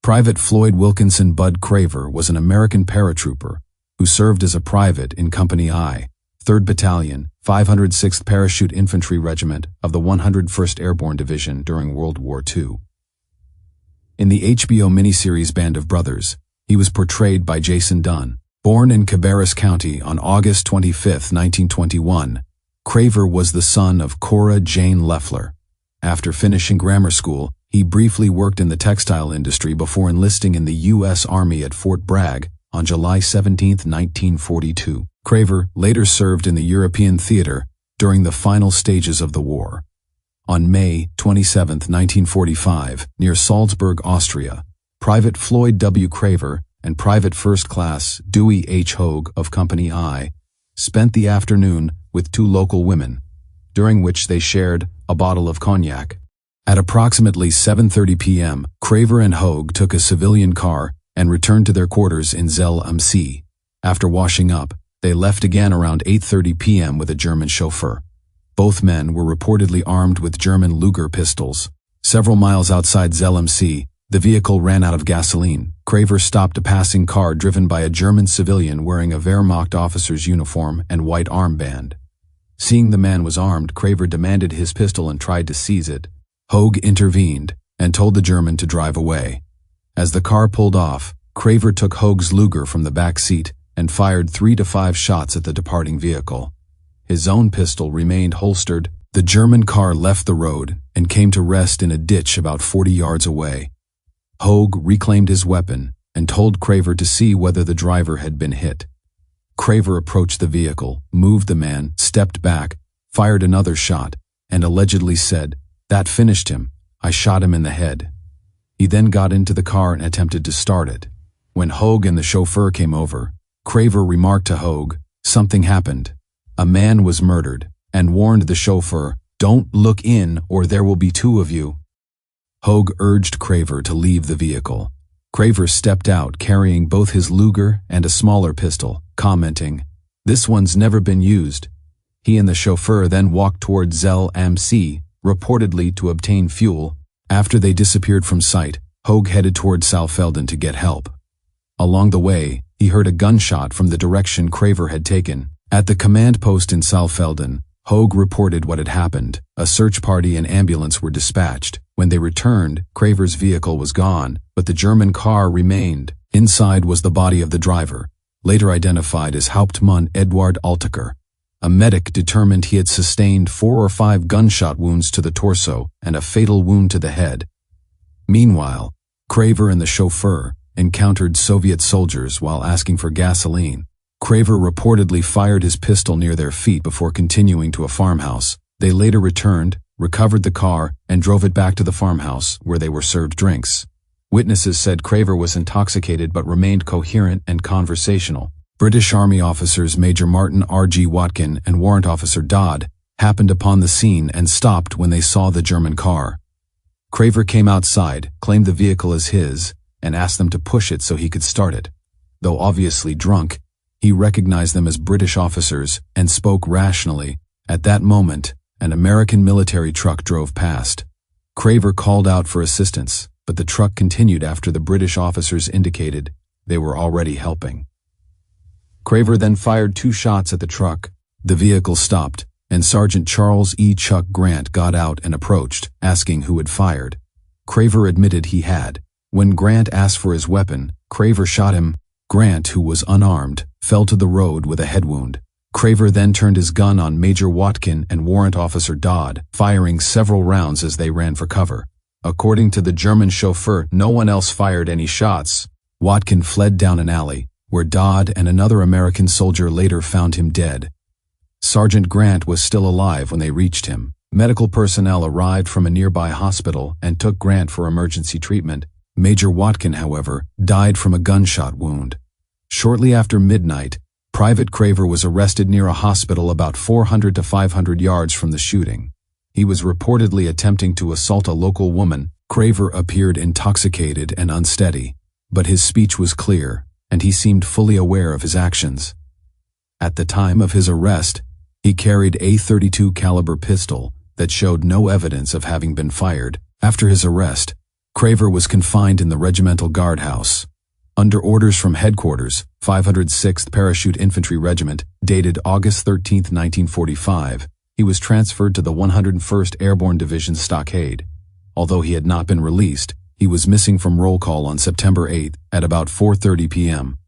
Private Floyd W Craver was an American paratrooper who served as a private in Company I, 3rd Battalion, 506th Parachute Infantry Regiment of the 101st Airborne Division during World War II. In the HBO miniseries Band of Brothers, he was portrayed by Jason Dunn. Born in Cabarrus County on August 25, 1921, Craver was the son of Cora Jane Leffler. After finishing grammar school, he briefly worked in the textile industry before enlisting in the U.S. Army at Fort Bragg on July 17, 1942. Craver later served in the European theater during the final stages of the war. On May 27, 1945, near Salzburg, Austria, Private Floyd W Craver and Private First Class Dewey H. Hogue of Company I spent the afternoon with two local women, during which they shared a bottle of cognac. At approximately 7:30 p.m., Craver and Hogue took a civilian car and returned to their quarters in Zell am See. After washing up, they left again around 8:30 p.m. with a German chauffeur. Both men were reportedly armed with German Luger pistols. Several miles outside Zell am See, the vehicle ran out of gasoline. Craver stopped a passing car driven by a German civilian wearing a Wehrmacht officer's uniform and white armband. Seeing the man was armed, Craver demanded his pistol and tried to seize it. Hogue intervened and told the German to drive away. As the car pulled off, Craver took Hogue's Luger from the back seat and fired 3 to 5 shots at the departing vehicle. His own pistol remained holstered. The German car left the road and came to rest in a ditch about 40 yards away. Hogue reclaimed his weapon and told Craver to see whether the driver had been hit. Craver approached the vehicle, moved the man, stepped back, fired another shot, and allegedly said, "That finished him. I shot him in the head." He then got into the car and attempted to start it. When Hogue and the chauffeur came over, Craver remarked to Hogue, "Something happened. A man was murdered," and warned the chauffeur, "Don't look in or there will be 2 of you." Hogue urged Craver to leave the vehicle. Craver stepped out carrying both his Luger and a smaller pistol, commenting, "This one's never been used." He and the chauffeur then walked toward Zell am See, reportedly to obtain fuel. After they disappeared from sight, Hogue headed toward Saalfelden to get help. Along the way, he heard a gunshot from the direction Craver had taken. At the command post in Saalfelden, Hogue reported what had happened. A search party and ambulance were dispatched. When they returned, Craver's vehicle was gone, but the German car remained. Inside was the body of the driver, later identified as Hauptmann Eduard Alteker. A medic determined he had sustained 4 or 5 gunshot wounds to the torso and a fatal wound to the head. Meanwhile, Craver and the chauffeur encountered Soviet soldiers while asking for gasoline. Craver reportedly fired his pistol near their feet before continuing to a farmhouse. They later returned, recovered the car, and drove it back to the farmhouse, where they were served drinks. Witnesses said Craver was intoxicated but remained coherent and conversational. British Army officers Major Martin R.G. Watkin and Warrant Officer Dodd happened upon the scene and stopped when they saw the German car. Craver came outside, claimed the vehicle as his, and asked them to push it so he could start it. Though obviously drunk, he recognized them as British officers and spoke rationally. At that moment, an American military truck drove past. Craver called out for assistance, but the truck continued after the British officers indicated they were already helping. Craver then fired 2 shots at the truck. The vehicle stopped, and Sergeant Charles E. Chuck Grant got out and approached, asking who had fired. Craver admitted he had. When Grant asked for his weapon, Craver shot him. Grant, who was unarmed, fell to the road with a head wound. Craver then turned his gun on Major Watkin and Warrant Officer Dodd, firing several rounds as they ran for cover. According to the German chauffeur, no one else fired any shots. Watkin fled down an alley, where Dodd and another American soldier later found him dead. Sergeant Grant was still alive when they reached him. Medical personnel arrived from a nearby hospital and took Grant for emergency treatment. Major Watkin, however, died from a gunshot wound. Shortly after midnight, Private Craver was arrested near a hospital about 400 to 500 yards from the shooting. He was reportedly attempting to assault a local woman. Craver appeared intoxicated and unsteady, but his speech was clear, and he seemed fully aware of his actions. At the time of his arrest, he carried a .32 caliber pistol that showed no evidence of having been fired. After his arrest, Craver was confined in the regimental guardhouse. Under orders from headquarters, 506th Parachute Infantry Regiment, dated August 13, 1945, he was transferred to the 101st Airborne Division Stockade. Although he had not been released, he was missing from roll call on September 8 at about 4:30 p.m.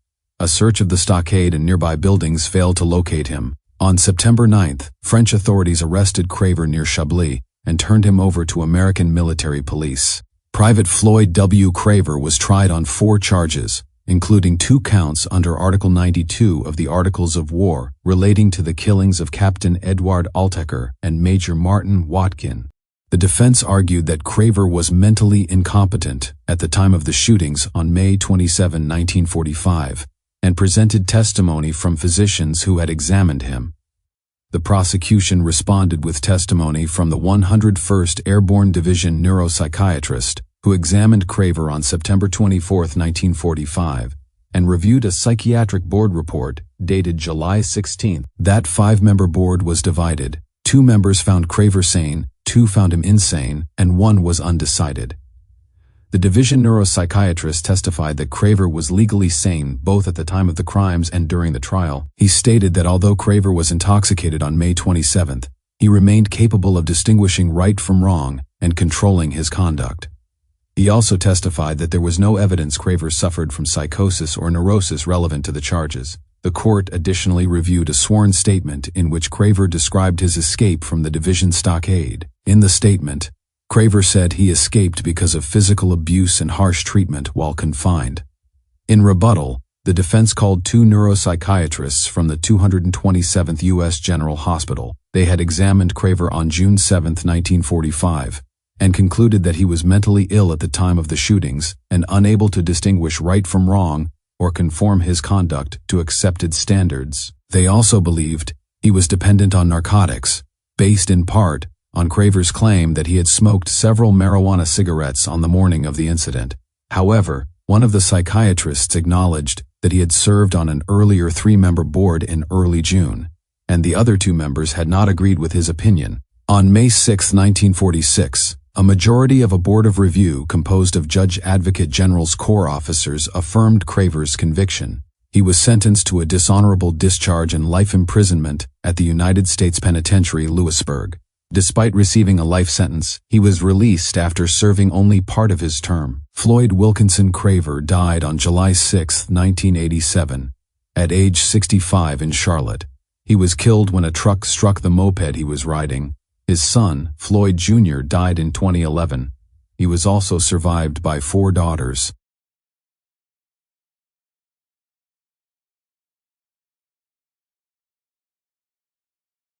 A search of the stockade and nearby buildings failed to locate him. On September 9, French authorities arrested Craver near Chablis and turned him over to American military police. Private Floyd W Craver was tried on 4 charges, including 2 counts under Article 92 of the Articles of War relating to the killings of Captain Edward Altecker and Major Martin Watkin. The defense argued that Craver was mentally incompetent at the time of the shootings on May 27, 1945, and presented testimony from physicians who had examined him. The prosecution responded with testimony from the 101st Airborne Division neuropsychiatrist who examined Craver on September 24, 1945, and reviewed a psychiatric board report dated July 16. That 5-member board was divided. 2 members found Craver sane, 2 found him insane, and 1 was undecided. The division neuropsychiatrist testified that Craver was legally sane both at the time of the crimes and during the trial. He stated that although Craver was intoxicated on May 27, he remained capable of distinguishing right from wrong and controlling his conduct. He also testified that there was no evidence Craver suffered from psychosis or neurosis relevant to the charges. The court additionally reviewed a sworn statement in which Craver described his escape from the division stockade. In the statement, Craver said he escaped because of physical abuse and harsh treatment while confined. In rebuttal, the defense called 2 neuropsychiatrists from the 227th U.S. General Hospital. They had examined Craver on June 7, 1945, and concluded that he was mentally ill at the time of the shootings and unable to distinguish right from wrong or conform his conduct to accepted standards. They also believed he was dependent on narcotics, based in part on Craver's claim that he had smoked several marijuana cigarettes on the morning of the incident. However, one of the psychiatrists acknowledged that he had served on an earlier 3-member board in early June, and the other 2 members had not agreed with his opinion. On May 6, 1946, a majority of a board of review composed of Judge Advocate General's Corps officers affirmed Craver's conviction. He was sentenced to a dishonorable discharge and life imprisonment at the United States Penitentiary, Lewisburg. Despite receiving a life sentence, he was released after serving only part of his term. Floyd Wilkinson Craver died on July 6, 1987, at age 65 in Charlotte. He was killed when a truck struck the moped he was riding. His son, Floyd Jr., died in 2011. He was also survived by 4 daughters.